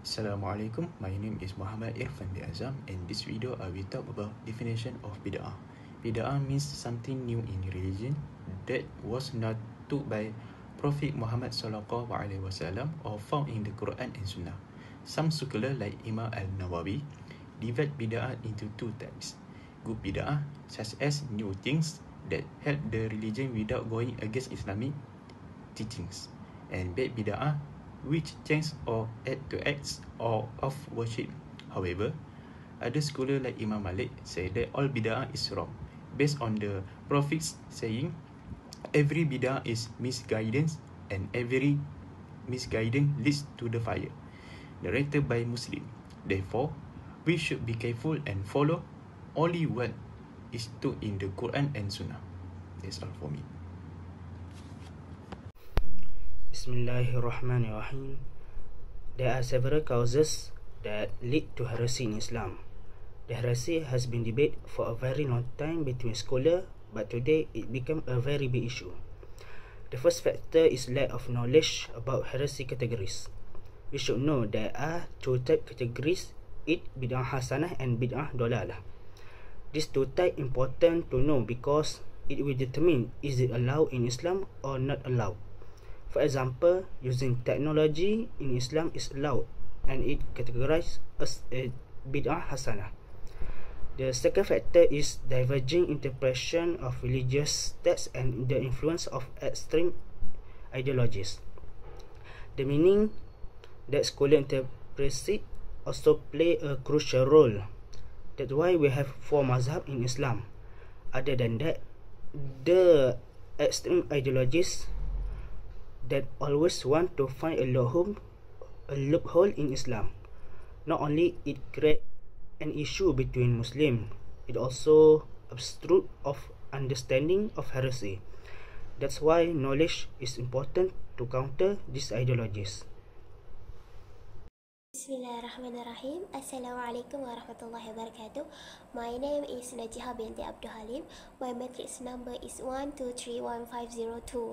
Assalamualaikum, my name is Muhammad Irfan bin Azam. In this video, I will talk about definition of bid'ah. Bid'ah means something new in religion that was not taught by Prophet Muhammad sallallahu alaihi wasallam or found in the Quran and Sunnah. Some scholars like Imam Al-Nawawi divide bid'ah into two types. Good bid'ah, such as new things that help the religion without going against Islamic teachings, and bad bid'ah, which change or add to acts or of worship. However, other scholars like Imam Malik say that all bid'ah is wrong, based on the Prophet's saying, every bid'ah is misguidance and every misguidance leads to the fire, narrated by Muslim. Therefore, we should be careful and follow only what is taught in the Quran and Sunnah. That's all for me. Bismillahirrahmanirrahim. There are several causes that lead to heresy in Islam. The heresy has been debated for a very long time between scholars, but today it became a very big issue. The first factor is lack of knowledge about heresy categories. We should know there are two type categories, bid'ah hasanah and bid'ah dolalah. These two types important to know because it will determine is it allowed in Islam or not allowed. For example, using technology in Islam is allowed and it categorized as a bid'ah hasanah. The second factor is diverging interpretation of religious texts and the influence of extreme ideologies. The meaning that scholar interprets it also play a crucial role. That's why we have 4 mazhab in Islam. Other than that, the extreme ideologies that always want to find a loophole in Islam. Not only it create an issue between Muslims, it also obstruct of understanding of heresy. That's why knowledge is important to counter these ideologies. Bismillahirrahmanirrahim. Assalamualaikum warahmatullahi wabarakatuh. My name is Najihah binti Abdul Halim. My matrix number is 1231502.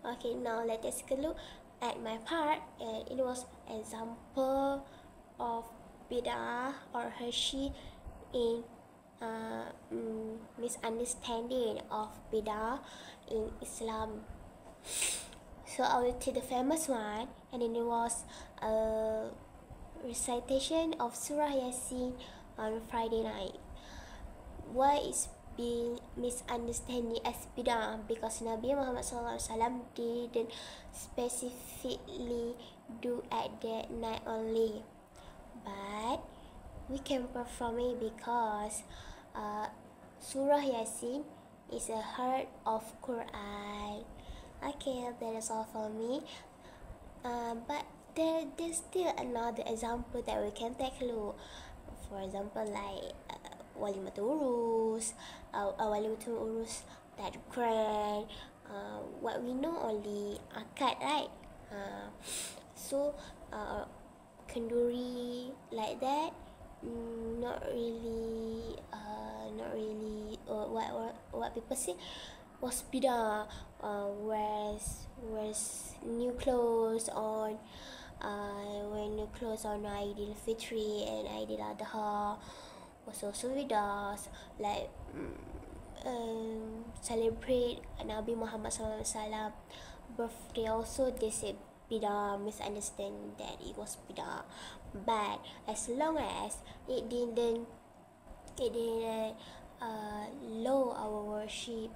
Okay, now let us look at my part. And it was example of bid'ah or heresy in misunderstanding of bid'ah in Islam. So I will take the famous one, and then it was recitation of Surah Yasin on Friday night. Why is being misunderstanding as bid'ah? Because Nabi Muhammad SAW didn't specifically do at that night only, but we can perform it because Surah Yasin is a heart of Quran. Okay, that is all for me. But there's still another example that we can take a look. For example, like Walimatul Urus, that Quran. What we know only akad, right? So kenduri like that, not really. What people say was bid'ah. Whereas new clothes on. When you close on Aidil Fitri and Aidil Adha was also with us, like celebrate Nabi Muhammad SAW birthday also. They said bid'ah, misunderstand that it was bid'ah, but as long as it didn't low our worship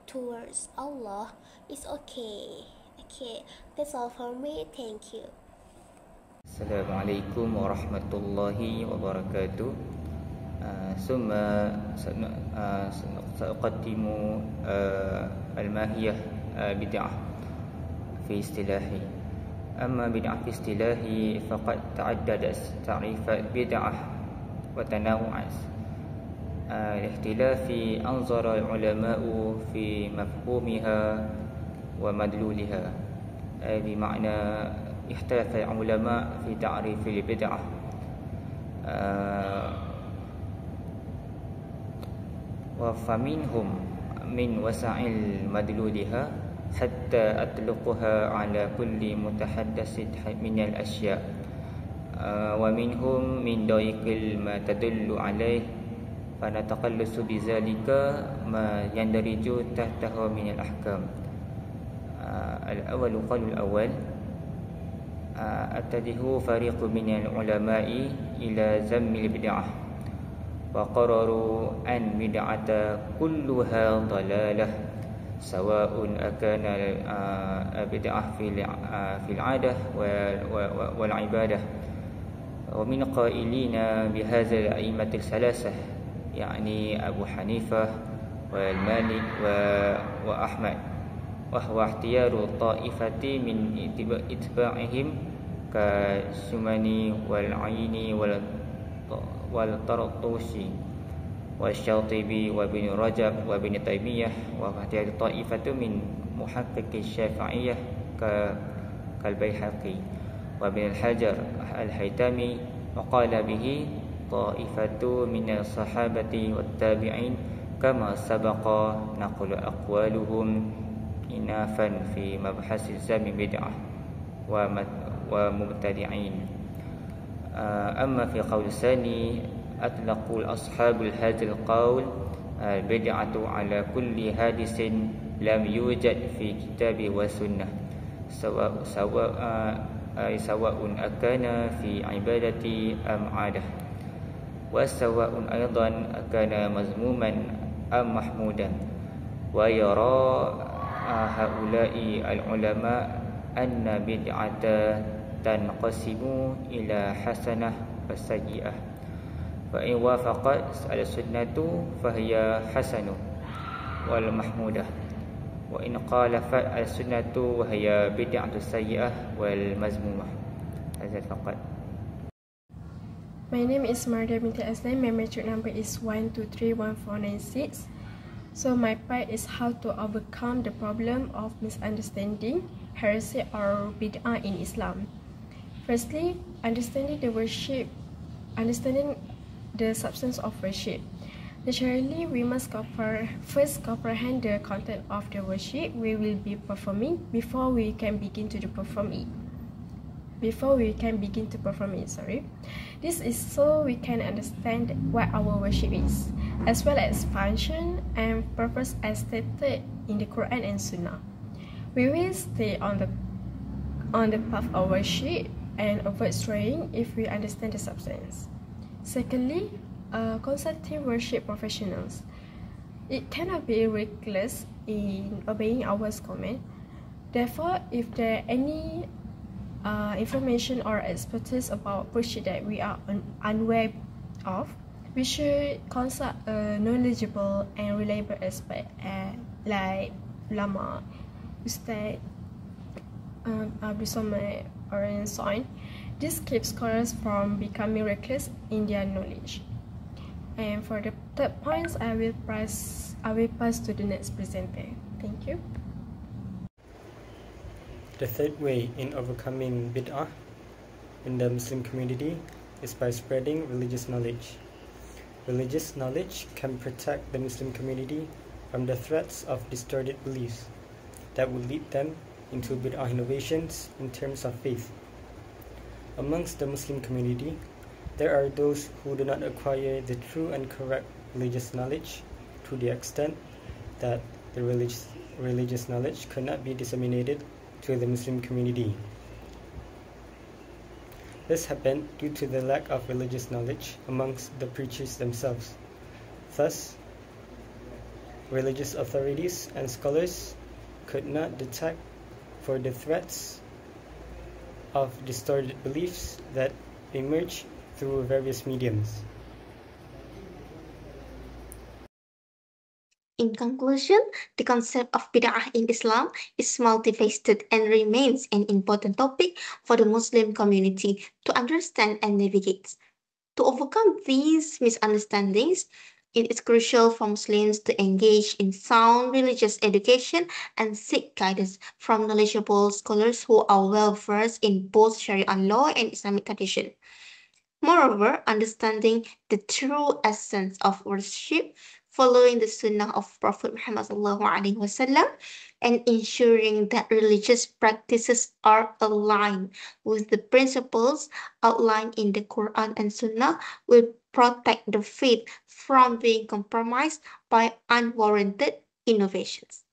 towards Allah, it's okay. Okay, that's all for me. Thank you. Assalamualaikum warahmatullahi wabarakatuh. ثم سأقدم الماهية بدعة في اصطلاحي. أما بدعة في اصطلاحي فقد تعددت تعريفات بدعة وتنوعت لاختلاف أنظر العلماء في مفهومها ومدلولها، بمعنى اختلف العلماء في تعريف البدعة. وفمنهم من وسائل مدلولها حتى أطلقها على كل متحدث من الأشياء ومنهم من ضيق ما تدل عليه فنتقلص بذلك ما يندرج تحته من الأحكام. الأول قول الأول أتجه فريق من العلماء إلى ذم البدعة وقرروا أن بدعة كلها ضلالة سواء أكان البدعة في العادة والعبادة. ومن قائلين بهذا الأئمة الثلاثة يعني أبو حنيفة والمالك وأحمد، وهو اختيار الطائفة من اتباعهم كالشماني والعيني والطرطوسي والشاطبي وابن رجب وابن تيمية، واختيار الطائفة من محقق الشافعية كالبيهقي وابن الحجر الهيثمي، وقال به طائفة من الصحابة والتابعين كما سبق نقل أقوالهم إنافا في مبحث الزم بدعة ومبتدعين. أما في قول الثاني أطلقوا أصحاب هذا القول البدعة على كل حادث لم يوجد في كتاب وسنة سواء أكان في عبادة أم عادة، وسواء أيضا أكان مذموما أم محمودا. ويرى هؤلاء العلماء أن بدعة تنقسم إلى حسنة وسيئة، فإن وافقت السنة فهي حسنة والمحمودة، وإن خالفت السنة وهي بدعة سيئة والمذمومة. هذا فقط. My name is Mardia binti Aslan. My metric number is 1231496. So my part is how to overcome the problem of misunderstanding heresy or bid'ah in Islam. Firstly, understanding understanding the substance of worship. Naturally, we must first comprehend the content of the worship we will be performing before we can begin to perform it. This is so we can understand what our worship is, as well as function and purpose as stated in the Quran and Sunnah. We will stay on the path of worship and avoid straying if we understand the substance. Secondly, consulting worship professionals. It cannot be reckless in obeying our command. Therefore, if there are any information or expertise about worship that we are unaware of, we should consult a knowledgeable and reliable expert like ulama, ustad, Abu Somad, or so on. This keeps scholars from becoming reckless in their knowledge. And for the third points, I will pass to the next presenter. Thank you. The third way in overcoming bid'ah in the Muslim community is by spreading religious knowledge. Religious knowledge can protect the Muslim community from the threats of distorted beliefs that would lead them into bid'ah innovations in terms of faith. Amongst the Muslim community, there are those who do not acquire the true and correct religious knowledge to the extent that the religious knowledge could not be disseminated to the Muslim community. This happened due to the lack of religious knowledge amongst the preachers themselves. Thus, religious authorities and scholars could not detect for the threats of distorted beliefs that emerge through various mediums. In conclusion, the concept of bid'ah in Islam is multifaceted and remains an important topic for the Muslim community to understand and navigate. To overcome these misunderstandings, it is crucial for Muslims to engage in sound religious education and seek guidance from knowledgeable scholars who are well versed in both Sharia law and Islamic tradition. Moreover, understanding the true essence of worship following the Sunnah of Prophet Muhammad SAW, and ensuring that religious practices are aligned with the principles outlined in the Quran and Sunnah will protect the faith from being compromised by unwarranted innovations.